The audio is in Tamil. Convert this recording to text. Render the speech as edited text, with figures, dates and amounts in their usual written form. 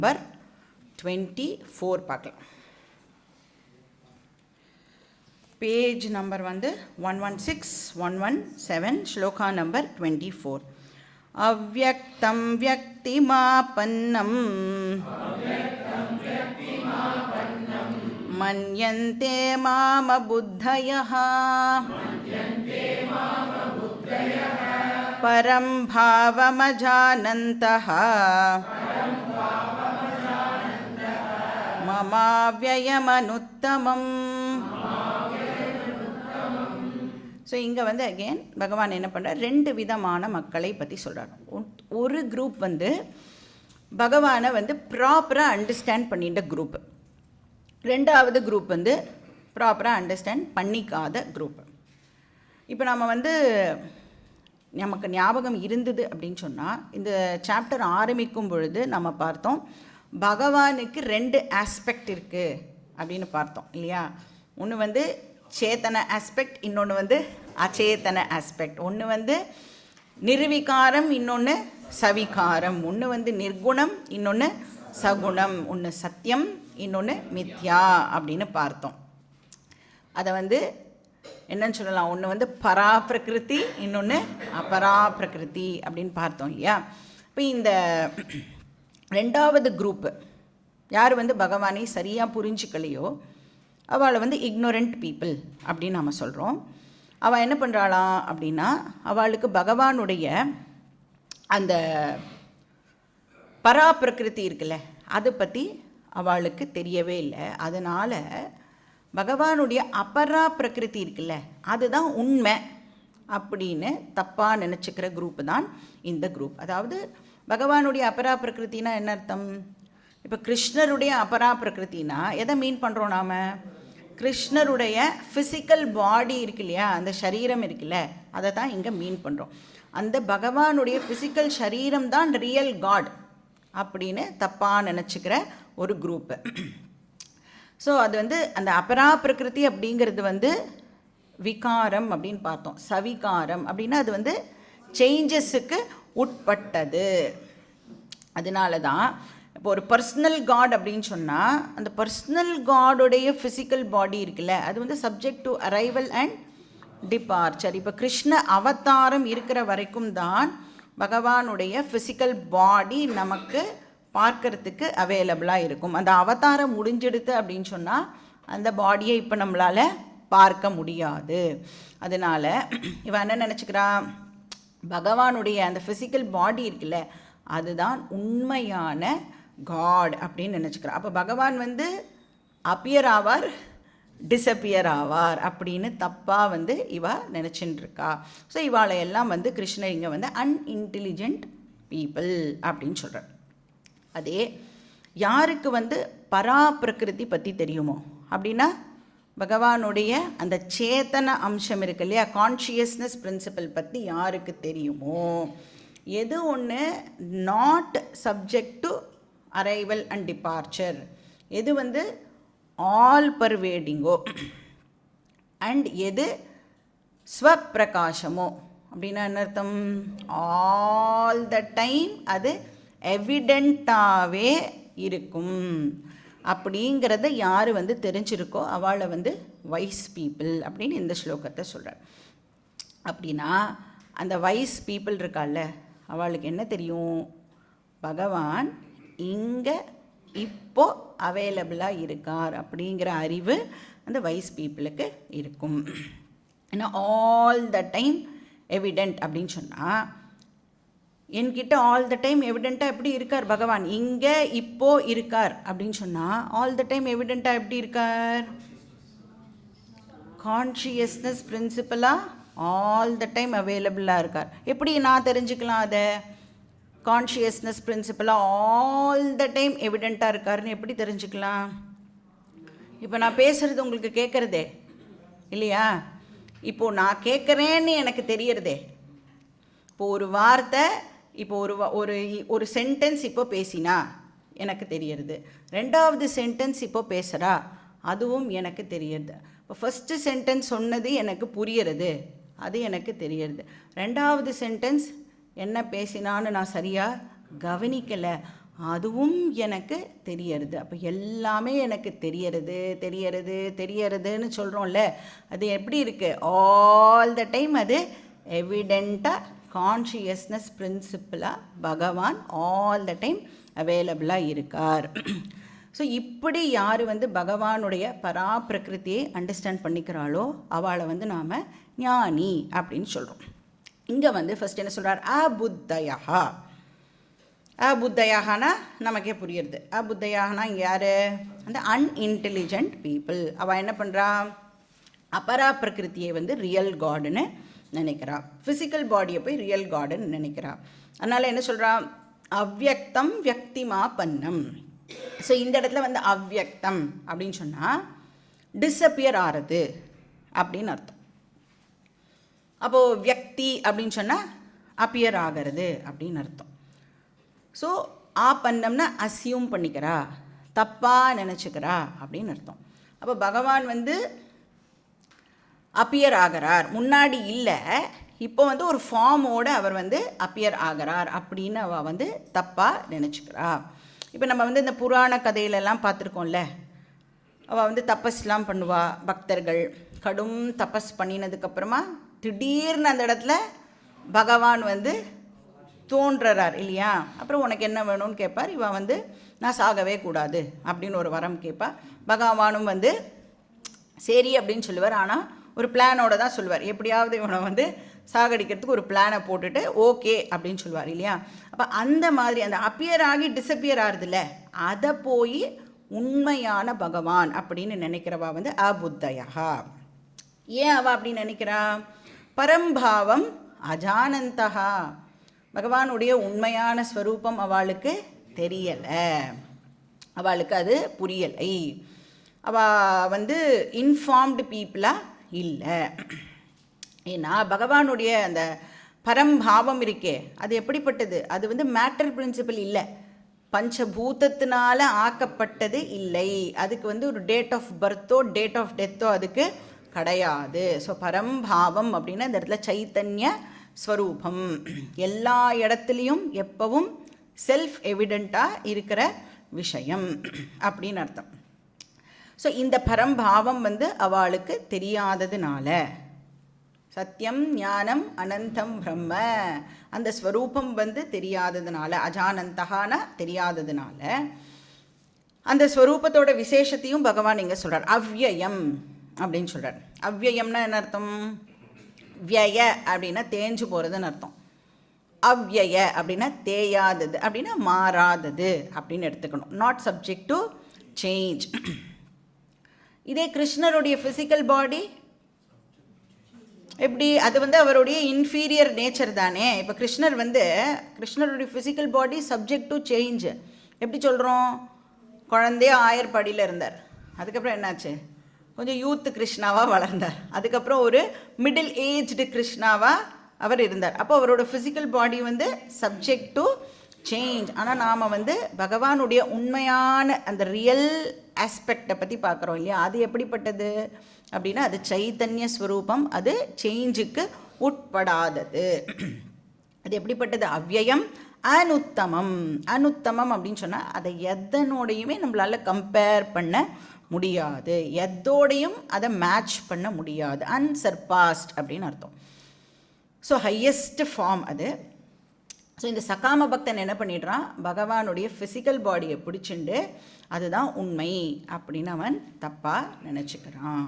நம்பர் 24 பார்க்கலாம். பேஜ் நம்பர் வந்து 116, 117, ஸ்லோகா நம்பர் 24. அவ்யக்தம் வியக்திமாபன்னம் மன்யந்தே மாம புத்தயः பரம் பாவமஜானந்தः மமாவ்யயமனுத்தமம். ஸோ இங்கே வந்து அகெயின் பகவான் என்ன பண்ணுறார், 2 விதமான மக்களை பற்றி சொல்கிறார். ஒரு குரூப் வந்து பகவானை வந்து ப்ராப்பராக அண்டர்ஸ்டாண்ட் பண்ணிட்ட குரூப்பு, 2வது குரூப் வந்து ப்ராப்பராக அண்டர்ஸ்டாண்ட் பண்ணிக்காத குரூப்பு. இப்போ நம்ம வந்து நமக்கு ஞாபகம் இருந்தது அப்படின்னு சொன்னால், இந்த சாப்டர் ஆரம்பிக்கும் பொழுது நம்ம பார்த்தோம் பகவானுக்கு 2 ஆஸ்பெக்ட் இருக்குது அப்படின்னு பார்த்தோம் இல்லையா. ஒன்று வந்து சேத்தன ஆஸ்பெக்ட், இன்னொன்று வந்து அச்சேதன ஆஸ்பெக்ட். ஒன்று வந்து நிர்விகாரம், இன்னொன்று சவிகாரம். ஒன்று வந்து நிர்குணம், இன்னொன்று சகுணம். ஒன்று சத்தியம், இன்னொன்று மித்யா அப்படின்னு பார்த்தோம். அதை வந்து என்னன்னு சொல்லலாம், ஒன்று வந்து பரா பிரகிருதி, இன்னொன்று அபரா பிரகிருதி அப்படின்னு பார்த்தோம் இல்லையா. இப்போ இந்த 2வது குரூப்பு யார் வந்து பகவானை சரியாக புரிஞ்சிக்கலையோ அவளை வந்து இக்னோரண்ட் பீப்புள் அப்படின்னு நம்ம சொல்கிறோம். அவள் என்ன பண்ணுறாளாம் அப்படின்னா, அவளுக்கு பகவானுடைய அந்த பரா பிரகிருதி இருக்குல்ல, அதை பற்றி அவளுக்கு தெரியவே இல்லை. அதனால் பகவானுடைய அபரா பிரகிருதி இருக்குல்ல, அதுதான் உண்மை அப்படின்னு தப்பாக நினச்சிக்கிற குரூப்பு தான் இந்த குரூப். அதாவது பகவானுடைய அபரா பிரகிருத்தினா என்ன அர்த்தம்? இப்போ கிருஷ்ணருடைய அபரா பிரகிருத்தினா எதை மீன் பண்ணுறோம் நாம்? கிருஷ்ணருடைய ஃபிசிக்கல் பாடி இருக்கு இல்லையா, அந்த சரீரம் இருக்குல்ல, அதை தான் இங்கே மீன் பண்ணுறோம். அந்த பகவானுடைய ஃபிசிக்கல் சரீரம் தான் ரியல் காட் அப்படின்னு தப்பாக நினச்சிக்கிற ஒரு குரூப்பு. ஸோ அது வந்து அந்த அபரா பிரகிருதி அப்படிங்கிறது வந்து விகாரம் அப்படின்னு பார்த்தோம். சவிகாரம் அப்படின்னா அது வந்து சேஞ்சஸுக்கு உட்பட்டது. அதனால தான் இப்போ ஒரு பர்சனல் காட் அப்படின்னு சொன்னால், அந்த பர்சனல் காடோடைய ஃபிசிக்கல் பாடி இருக்குல்ல, அது வந்து subject to arrival and departure. இப்போ கிருஷ்ண அவதாரம் இருக்கிற வரைக்கும் தான் பகவானுடைய ஃபிசிக்கல் பாடி நமக்கு பார்க்கறதுக்கு அவைலபிளாக இருக்கும். அந்த அவதாரம் முடிஞ்செடுத்து அப்படின்னு சொன்னால் அந்த பாடியை இப்போ நம்மளால் பார்க்க முடியாது. அதனால் இவன் என்ன நினச்சிக்கிறா, பகவானுடைய அந்த ஃபிசிக்கல் பாடி இருக்குல்ல, அதுதான் உண்மையான காட் அப்படின்னு நினச்சிக்கிறா. அப்போ பகவான் வந்து அப்பியர் ஆவார், டிஸப்பியர் ஆவார் அப்படின்னு தப்பாக வந்து இவ நினச்சின்னு இருக்கா. ஸோ இவாளை எல்லாம் வந்து கிருஷ்ணர் இங்கே வந்து அன்இன்டெலிஜென்ட் பீப்புள் அப்படின்னு சொல்கிறார். அதே யாருக்கு வந்து பரா பிரகிருதி பற்றி தெரியுமோ அப்படின்னா, பகவானுடைய அந்த சேத்தன அம்சம் இருக்கு இல்லையா, கான்ஷியஸ்னஸ் பிரின்சிபல் பற்றி யாருக்கு தெரியுமோ, எது ஒன்று not subject to arrival and departure, எது வந்து ஆல் பர்வேடிங்கோ, அண்ட் எது ஸ்வப்பிரகாசமோ அப்படின்னா என்ன அர்த்தம், ஆல் த டைம் அது எவிடெண்ட்டாகவே இருக்கும் அப்படிங்கிறத யார் வந்து தெரிஞ்சிருக்கோ அவளை வந்து வைஸ் பீப்புள் அப்படின்னு இந்த ஸ்லோகத்தை சொல்கிறார். அப்படின்னா அந்த வைஸ் பீப்புள் இருக்கால, அவளுக்கு என்ன தெரியும், பகவான் இங்கே இப்போ அவைலபிளாக இருக்கார் அப்படிங்கிற அறிவு அந்த வைஸ் பீப்புளுக்கு இருக்கும். ஏன்னா ஆல் த டைம் எவிடெண்ட் அப்படின்னு சொன்னால், என்கிட்ட ஆல் த டைம் எவிடெண்ட்டாக எப்படி இருக்கார் பகவான், இங்கே இப்போது இருக்கார் அப்படின்னு சொன்னால் ஆல் த டைம் எவிடெண்ட்டாக எப்படி இருக்கார், கான்ஷியஸ்னஸ் பிரின்சிபலாக ஆல் த டைம் அவைலபிளாக இருக்கார். எப்படி நான் தெரிஞ்சுக்கலாம் அதை, கான்ஷியஸ்னஸ் பிரின்சிபலாக ஆல் த டைம் எவிடெண்ட்டாக இருக்காருன்னு எப்படி தெரிஞ்சுக்கலாம்? இப்போ நான் பேசுகிறது உங்களுக்கு கேட்குறதே இல்லையா, இப்போது நான் கேட்குறேன்னு எனக்கு தெரியறதே. இப்போது ஒரு வார்த்தை, இப்போ ஒரு சென்டென்ஸ் இப்போ பேசினா எனக்கு தெரியறது, 2வது சென்டென்ஸ் இப்போ பேசுகிறா அதுவும் எனக்கு தெரியறது. இப்போ ஃபஸ்ட்டு சென்டென்ஸ் சொன்னது எனக்கு புரியறது, அது எனக்கு தெரியறது. 2வது சென்டென்ஸ் என்ன பேசினான்னு நான் சரியாக கவனிக்கலை, அதுவும் எனக்கு தெரியறது. அப்போ எல்லாமே எனக்கு தெரியறதுன்னு சொல்கிறோம்ல, அது எப்படி இருக்குது? ஆல் த டைம் அது எவிடெண்ட்டாக கான்ஷியஸ்னஸ் பிரின்சிப்பிளாக பகவான் ஆல் த டைம் அவைலபிளாக இருக்கார். ஸோ இப்படி யார் பகவானுடைய பராப்பிரகிருத்தியை அண்டர்ஸ்டாண்ட் பண்ணிக்கிறாளோ அவளை நாம் ஞானி அப்படின்னு சொல்கிறோம். இங்கே ஃபஸ்ட் என்ன சொல்கிறார்? அபுத்தயா. அபுத்தயாகனா நமக்கே புரியுறது. அபுத்தயாகனா இங்கே யார்? அந்த அன்இன்டெலிஜென்ட் பீப்புள். அவள் என்ன பண்ணுறா? அபரா பிரகிருத்தியை ரியல் காடுன்னு நினைக்கிறா. ஃபிசிக்கல் பாடியை போய் ரியல் காடுன்னு நினைக்கிறா. அதனால் என்ன சொல்கிறா? அவ்யக்தம் வியக்திமா பன்னம். ஸோ இந்த இடத்துல அவ்யக்தம் அப்படின்னு சொன்னால் டிஸப்பியர் ஆகிறது அப்படின்னு அர்த்தம். அப்போது வியக்தி அப்படின்னு சொன்னால் அப்பியர் ஆகிறது அப்படின்னு அர்த்தம். ஸோ ஆப்பன்னம்னா அசியூம் பண்ணிக்கிறா, தப்பாக நினச்சிக்கிறா அப்படின்னு அர்த்தம். அப்போ பகவான் அப்பியர் ஆகிறார், முன்னாடி இல்லை, இப்போ ஒரு ஃபார்மோடு அவர் அப்பியர் ஆகிறார் அப்படின்னு அவள் தப்பாக நினச்சிக்கிறா. இப்போ நம்ம இந்த புராண கதையிலெல்லாம் பார்த்துருக்கோம்ல, அவள் தபஸ்லாம் பண்ணுவா. பக்தர்கள் கடும் தபஸ் பண்ணினதுக்கப்புறமா திடீர்னு அந்த இடத்துல பகவான் தோன்றுறார் இல்லையா? அப்புறம் உனக்கு என்ன வேணும்னு கேட்பார். இவன் நான் சாகவே கூடாது அப்படின்னு ஒரு வரம் கேட்பா. பகவானும் சரி அப்படின்னு சொல்லுவார். ஆனால் ஒரு பிளானோட தான் சொல்லுவார். எப்படியாவது இவனை சாகடிக்கிறதுக்கு ஒரு பிளானை போட்டுட்டு ஓகே அப்படின்னு சொல்லுவார் இல்லையா? அப்போ அந்த மாதிரி அந்த அப்பியர் ஆகி டிஸப்பியர் ஆகுதுல்ல, அதை போய் உண்மையான பகவான் அப்படின்னு நினைக்கிறவா அபுத்தயா. ஏன் அவள் அப்படி நினைக்கிறா? பரம்பாவம் அஜானந்தகா. பகவானுடைய உண்மையான ஸ்வரூபம் அவளுக்கு தெரியலை, அவளுக்கு அது புரியலை. அவள் இன்ஃபார்ம்டு பீப்புளாக இல்லை. ஏன்னா பகவானுடைய அந்த பரம்பாவம் இருக்கே, அது எப்படிப்பட்டது? அது மேட்டர் பிரின்சிபல் இல்லை, பஞ்சபூதத்தினால ஆக்கப்பட்டது இல்லை. அதுக்கு ஒரு டேட் ஆஃப் பர்த்தோ டேட் ஆஃப் டெத்தோ அதுக்கு கிடையாது. ஸோ பரம்பாவம் அப்படின்னா இந்த இடத்துல சைத்தன்ய ஸ்வரூபம், எல்லா இடத்துலையும் எப்பவும் செல்ஃப் எவிடெண்ட்டாக இருக்கிற விஷயம் அப்படின்னு அர்த்தம். ஸோ இந்த பரம்பாவம் அவளுக்கு தெரியாததுனால, சத்தியம் ஞானம் அனந்தம் பிரம்ம, அந்த ஸ்வரூபம் தெரியாததுனால, அஜானந்தகான தெரியாததுனால, அந்த ஸ்வரூபத்தோட விசேஷத்தையும் பகவான் இங்கே சொல்கிறார். அவ்யயம் அப்படின்னு சொல்கிறார். அவ்யயம்னா என்ன அர்த்தம்? வியய அப்படின்னா தேஞ்சு போகிறதுன்னு அர்த்தம். அவ்யய அப்படின்னா தேயாதது, அப்படின்னா மாறாதது அப்படின்னு எடுத்துக்கணும். Not subject to change. இதே கிருஷ்ணருடைய ஃபிசிக்கல் பாடி எப்படி? அது அவருடைய இன்ஃபீரியர் நேச்சர் தானே. இப்போ கிருஷ்ணருடைய physical body subject to change. எப்படி சொல்கிறோம்? குழந்தைய ஆயர்பாடியில் இருந்தார், அதுக்கப்புறம் என்னாச்சு? கொஞ்சம் யூத் கிருஷ்ணாவாக வளர்ந்தார், அதுக்கப்புறம் ஒரு மிடில் ஏஜ்டு கிருஷ்ணாவாக அவர் இருந்தார். அப்போ அவரோட physical body subject to change. ஆனால் நாம் பகவானுடைய உண்மையான அந்த ரியல் ஆஸ்பெக்டை பற்றி பார்க்குறோம் இல்லையா? அது எப்படிப்பட்டது அப்படின்னா அது சைத்தன்ய ஸ்வரூபம், அது சேஞ்சுக்கு உட்படாதது. அது எப்படிப்பட்டது? அவ்யயம் அனுத்தமம். அனுத்தமம் அப்படின்னு சொன்னால் அதை எதனோடையுமே நம்மளால் கம்பேர் பண்ண முடியாது, எதோடையும் அதை மேட்ச் பண்ண முடியாது. அன்சர்பாஸ்ட் அப்படின்னு அர்த்தம். ஸோ ஹையஸ்ட் ஃபார்ம் அது. ஸோ இந்த சகாம பக்தன் என்ன பண்ணிடுறான்? பகவானுடைய ஃபிசிக்கல் பாடியை பிடிச்சிண்டு அதுதான் உண்மை அப்படின்னு அவன் தப்பாக நினச்சிக்கிறான்.